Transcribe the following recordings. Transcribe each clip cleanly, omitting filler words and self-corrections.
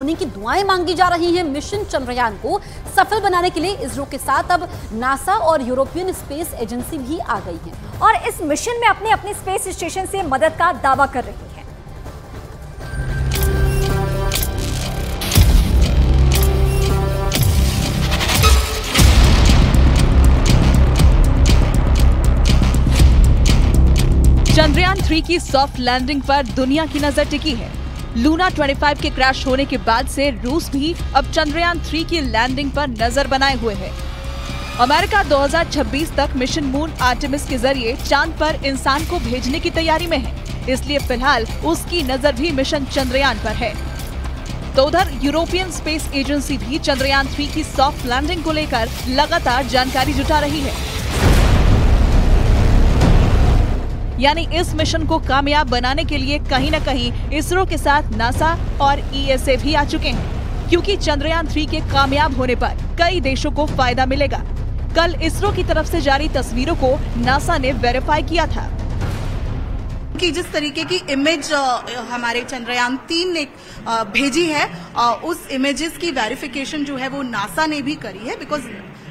होने की दुआएं मांगी जा रही हैं। मिशन चंद्रयान को सफल बनाने के लिए इसरो के साथ अब नासा और यूरोपियन स्पेस एजेंसी भी आ गई है और इस मिशन में अपने स्पेस स्टेशन से मदद का दावा कर रही है। चंद्रयान 3 की सॉफ्ट लैंडिंग पर दुनिया की नजर टिकी है। लूना 25 के क्रैश होने के बाद से रूस भी अब चंद्रयान 3 की लैंडिंग पर नजर बनाए हुए है। अमेरिका 2026 तक मिशन मून आर्टेमिस के जरिए चांद पर इंसान को भेजने की तैयारी में है, इसलिए फिलहाल उसकी नजर भी मिशन चंद्रयान पर है। तो उधर यूरोपियन स्पेस एजेंसी भी चंद्रयान 3 की सॉफ्ट लैंडिंग को लेकर लगातार जानकारी जुटा रही है। यानी इस मिशन को कामयाब बनाने के लिए कहीं न कहीं इसरो के साथ नासा और ईएसए भी आ चुके हैं, क्योंकि चंद्रयान 3 के कामयाब होने पर कई देशों को फायदा मिलेगा। कल इसरो की तरफ से जारी तस्वीरों को नासा ने वेरीफाई किया था कि जिस तरीके की इमेज हमारे चंद्रयान 3 ने भेजी है, उस इमेजेस की वेरिफिकेशन जो है वो नासा ने भी करी है। बिकॉज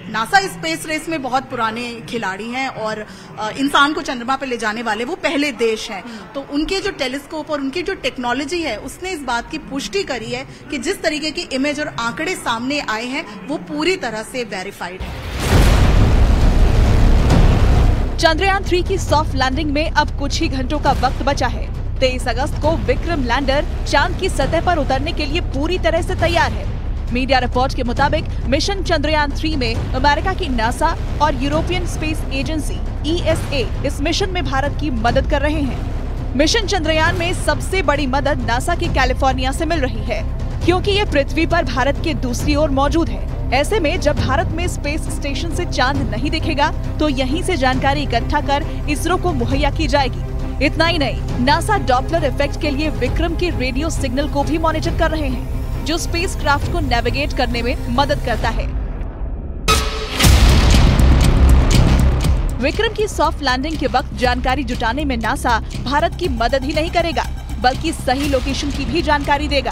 नासा स्पेस रेस में बहुत पुराने खिलाड़ी हैं और इंसान को चंद्रमा पर ले जाने वाले वो पहले देश हैं। तो उनके जो टेलीस्कोप और उनकी जो टेक्नोलॉजी है उसने इस बात की पुष्टि करी है कि जिस तरीके की इमेज और आंकड़े सामने आए हैं वो पूरी तरह से वेरीफाइड है। चंद्रयान 3 की सॉफ्ट लैंडिंग में अब कुछ ही घंटों का वक्त बचा है। 23 अगस्त को विक्रम लैंडर चांद की सतह पर उतरने के लिए पूरी तरह से तैयार है। मीडिया रिपोर्ट के मुताबिक मिशन चंद्रयान 3 में अमेरिका की नासा और यूरोपियन स्पेस एजेंसी ईएसए इस मिशन में भारत की मदद कर रहे हैं। मिशन चंद्रयान में सबसे बड़ी मदद नासा के कैलिफोर्निया से मिल रही है, क्योंकि ये पृथ्वी पर भारत के दूसरी ओर मौजूद है। ऐसे में जब भारत में स्पेस स्टेशन से चांद नहीं दिखेगा तो यहीं से जानकारी इकट्ठा कर इसरो को मुहैया की जाएगी। इतना ही नहीं, नासा डॉपलर इफेक्ट के लिए विक्रम के रेडियो सिग्नल को भी मॉनिटर कर रहे हैं, जो स्पेसक्राफ्ट को नेविगेट करने में मदद करता है। विक्रम की सॉफ्ट लैंडिंग के वक्त जानकारी जुटाने में नासा भारत की मदद ही नहीं करेगा, बल्कि सही लोकेशन की भी जानकारी देगा।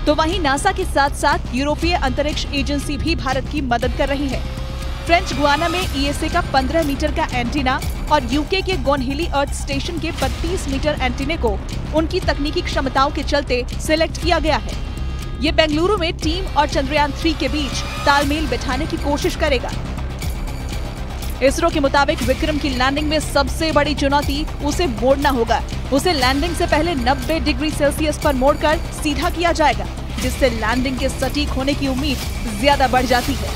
तो वहीं नासा के साथ साथ यूरोपीय अंतरिक्ष एजेंसी भी भारत की मदद कर रही है। फ्रेंच गुयाना में ईएसए का 15 मीटर का एंटीना और यूके के गोनहिली अर्थ स्टेशन के 32 मीटर एंटीने को उनकी तकनीकी क्षमताओं के चलते सिलेक्ट किया गया है। ये बेंगलुरु में टीम और चंद्रयान 3 के बीच तालमेल बिठाने की कोशिश करेगा। इसरो के मुताबिक विक्रम की लैंडिंग में सबसे बड़ी चुनौती उसे मोड़ना होगा। उसे लैंडिंग से पहले 90 डिग्री सेल्सियस पर मोड़कर सीधा किया जाएगा, जिससे लैंडिंग के सटीक होने की उम्मीद ज्यादा बढ़ जाती है।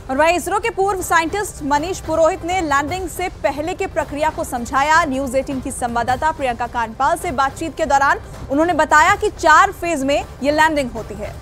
और वहीं इसरो के पूर्व साइंटिस्ट मनीष पुरोहित ने लैंडिंग से पहले की प्रक्रिया को समझाया। न्यूज 18 की संवाददाता प्रियंका कांडपाल से बातचीत के दौरान उन्होंने बताया कि 4 फेज में ये लैंडिंग होती है।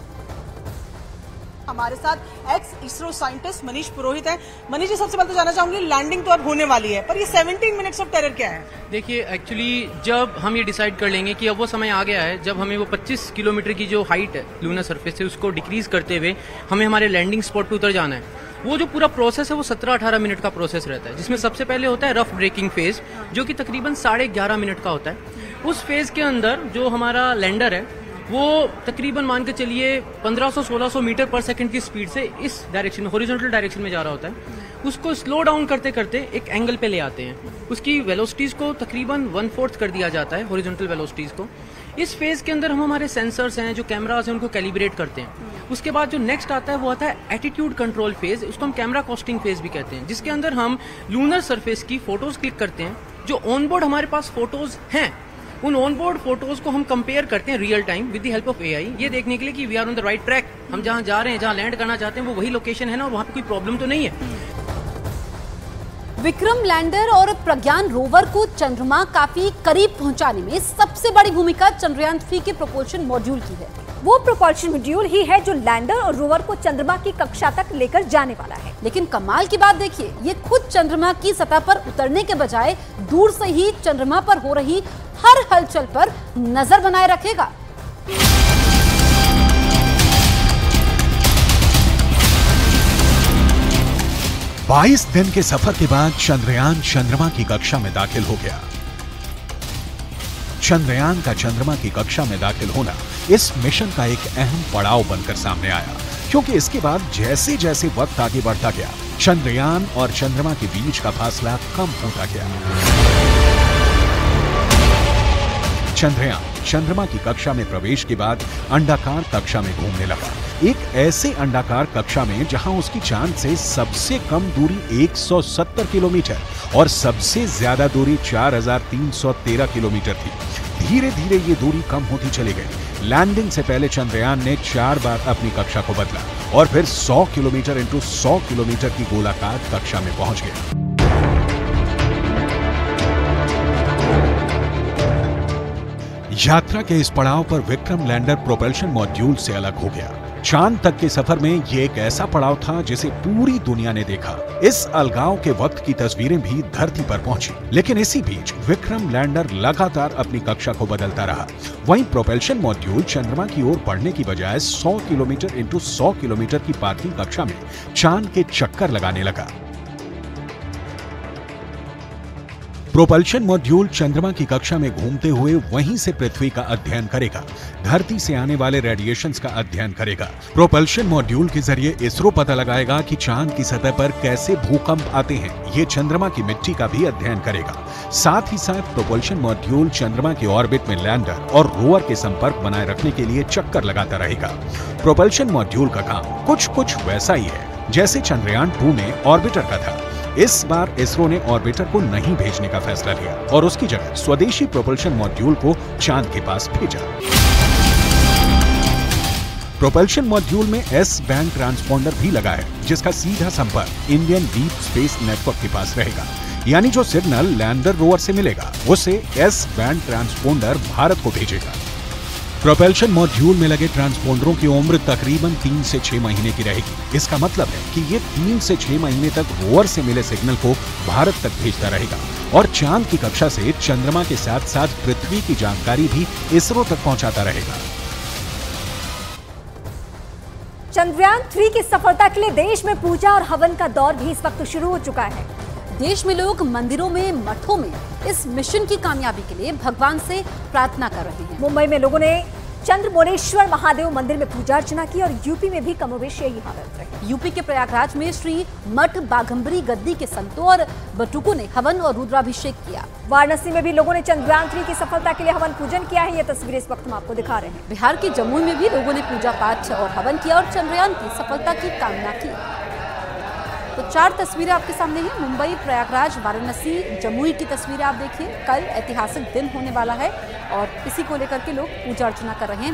हमारे साथ एक्स इसरो साइंटिस्ट मनीष पुरोहित है। मनीष जी, सबसे पहले तो जानना चाहूंगी, लैंडिंग तो अब होने वाली है, पर ये 17 मिनट्स ऑफ टेरर क्या है? देखिए, एक्चुअली जब हम ये डिसाइड कर लेंगे कि अब वो समय आ गया है जब हमें वो 25 किलोमीटर की जो हाइट है लूनर सरफेस से उसको डिक्रीज करते हुए हमें हमारे लैंडिंग स्पॉट पे उतर जाना है। वो जो पूरा प्रोसेस है वो 17-18 मिनट का प्रोसेस रहता है, जिसमें सबसे पहले होता है रफ ब्रेकिंग फेज, जो कि तकरीबन 11.5 मिनट का होता है। उस फेज के अंदर जो हमारा लैंडर है वो तकरीबन मान के चलिए 1500-1600 मीटर पर सेकंड की स्पीड से इस डायरेक्शन में, हॉरिजॉन्टल डायरेक्शन में जा रहा होता है। उसको स्लो डाउन करते करते एक एंगल पे ले आते हैं। उसकी वेलोसिटीज को तकरीबन 1/4 कर दिया जाता है, हॉरिजॉन्टल वेलोसिटीज को। इस फेज के अंदर हम हमारे सेंसर्स हैं, जो कैमरास हैं, उनको कैलिब्रेट करते हैं। उसके बाद जो नेक्स्ट आता है वो आता है एटीट्यूड कंट्रोल फेज, उसको हम कैमरा कॉस्टिंग फेज भी कहते हैं, जिसके अंदर हम लूनर सरफेस की फोटोज क्लिक करते हैं। जो ऑनबोर्ड हमारे पास फोटोज हैं, उन ऑनबोर्ड फोटोज को हम कंपेयर करते हैं real time with the help of AI, ये देखने के लिए कि we are on the right track. हम जहां जा रहे हैं, जहां लैंड करना चाहते हैं, वो वही लोकेशन है ना, और वहां पे कोई प्रॉब्लम तो नहीं है। विक्रम लैंडर और प्रज्ञान रोवर को चंद्रमा काफी करीब पहुंचाने में सबसे बड़ी भूमिका चंद्रयान 3 के प्रोपल्शन मॉड्यूल की है। वो प्रोपल्शन मॉड्यूल ही है जो लैंडर और रोवर को चंद्रमा की कक्षा तक लेकर जाने वाला है। लेकिन कमाल की बात देखिए, ये खुद चंद्रमा की सतह पर उतरने के बजाय दूर से ही चंद्रमा पर हो रही हर हलचल पर नजर बनाए रखेगा। 22 दिन के सफर के बाद चंद्रयान चंद्रमा की कक्षा में दाखिल हो गया। चंद्रयान का चंद्रमा की कक्षा में दाखिल होना इस मिशन का एक अहम पड़ाव बनकर सामने आया, क्योंकि इसके बाद जैसे जैसे वक्त आगे बढ़ता गया, चंद्रयान और चंद्रमा के बीच का फासला कम होता गया। चंद्रयान चंद्रमा की कक्षा में प्रवेश के बाद अंडाकार कक्षा में घूमने लगा, एक ऐसे अंडाकार कक्षा में जहां उसकी चांद से सबसे कम दूरी 170 किलोमीटर और सबसे ज्यादा दूरी 4313 किलोमीटर थी। धीरे धीरे ये दूरी कम होती चली गई। लैंडिंग से पहले चंद्रयान ने 4 बार अपनी कक्षा को बदला और फिर 100 किलोमीटर इंटू 100 किलोमीटर की गोलाकार कक्षा में पहुंच गया। यात्रा के इस पड़ाव पर विक्रम लैंडर प्रोपल्शन मॉड्यूल से अलग हो गया। चांद तक के सफर में ये एक ऐसा पड़ाव था जिसे पूरी दुनिया ने देखा। इस अलगाव के वक्त की तस्वीरें भी धरती पर पहुंची, लेकिन इसी बीच विक्रम लैंडर लगातार अपनी कक्षा को बदलता रहा। वहीं प्रोपल्शन मॉड्यूल चंद्रमा की ओर बढ़ने की बजाय 100 किलोमीटर इंटू 100 किलोमीटर की पार्किंग कक्षा में चांद के चक्कर लगाने लगा। प्रोपल्शन मॉड्यूल चंद्रमा की कक्षा में घूमते हुए वहीं से पृथ्वी का अध्ययन करेगा, धरती से आने वाले रेडिएशंस का अध्ययन करेगा। प्रोपल्शन मॉड्यूल के जरिए इसरो पता लगाएगा कि चांद की सतह पर कैसे भूकंप आते हैं। ये चंद्रमा की मिट्टी का भी अध्ययन करेगा। साथ ही साथ प्रोपल्शन मॉड्यूल चंद्रमा के ऑर्बिट में लैंडर और रोवर के संपर्क बनाए रखने के लिए चक्कर लगाता रहेगा। प्रोपल्शन मॉड्यूल का काम कुछ वैसा ही है जैसे चंद्रयान 2 में ऑर्बिटर का था। इस बार इसरो ने ऑर्बिटर को नहीं भेजने का फैसला लिया और उसकी जगह स्वदेशी प्रोपल्शन मॉड्यूल को चांद के पास भेजा। प्रोपल्शन मॉड्यूल में एस बैंड ट्रांसपोंडर भी लगा है, जिसका सीधा संपर्क इंडियन डीप स्पेस नेटवर्क के पास रहेगा। यानी जो सिग्नल लैंडर रोवर से मिलेगा उसे एस बैंड ट्रांसपोंडर भारत को भेजेगा। प्रोपल्शन मॉड्यूल में लगे ट्रांसपोंडरों की उम्र तकरीबन 3 से 6 महीने की रहेगी। इसका मतलब है कि ये 3 से 6 महीने तक रोवर से मिले सिग्नल को भारत तक भेजता रहेगा और चांद की कक्षा से चंद्रमा के साथ साथ पृथ्वी की जानकारी भी इसरो तक पहुंचाता रहेगा। चंद्रयान 3 की सफलता के लिए देश में पूजा और हवन का दौर भी इस वक्त शुरू हो चुका है। देश में लोग मंदिरों में, मठों में इस मिशन की कामयाबी के लिए भगवान से प्रार्थना कर रहे हैं। मुंबई में लोगों ने चंद्रमौलेश्वर महादेव मंदिर में पूजा अर्चना की और यूपी में भी कमोबेश यही हालत रही। यूपी के प्रयागराज में श्री मठ बाघंबरी गद्दी के संतों और बटुकों ने हवन और रुद्राभिषेक किया। वाराणसी में भी लोगों ने चंद्रयान 3 की सफलता के लिए हवन पूजन किया है। ये तस्वीरें इस वक्त हम आपको दिखा रहे हैं। बिहार के जमुई में भी लोगों ने पूजा पाठ और हवन किया और चंद्रयान की सफलता की कामना की। तो 4 तस्वीरें आपके सामने हैं। मुंबई, प्रयागराज, वाराणसी, जमुई की तस्वीरें आप देखिए। कल ऐतिहासिक दिन होने वाला है और इसी को लेकर के लोग पूजा अर्चना कर रहे हैं।